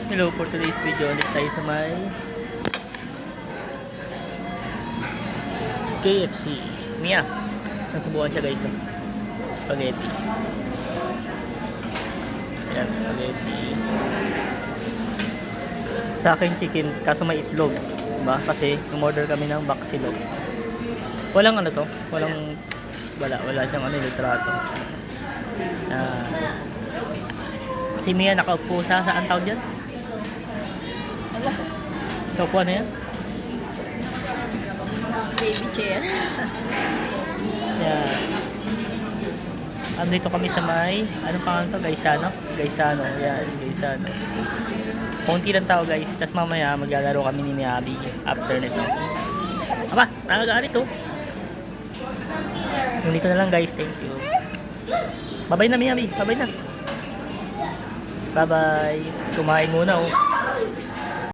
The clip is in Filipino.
Hello, for today's video ulit tayo sa may KFC. Mia, nasubukan siya guys. Spaghetti. Ayan, spaghetti. Sa akin chicken, kaso may itlog. Diba? Kasi umorder kami ng baksilog. Walang ano to, wala siyang ano, litrato. Si Mia nakaupo sa saan tawag dyan? Ito po ano yan? Baby chair. Yan. Andito kami sa may, anong pangalan to? Gaisano? Gaisano, yan, Gaisano. Konti lang tao guys, tas mamaya maglalaro kami ni Miyabi after nito. Aba, nakagalit oh. Ngunito na lang guys, thank you. Bye-bye na Miyabi, bye-bye na. Bye-bye. Kumain muna oh.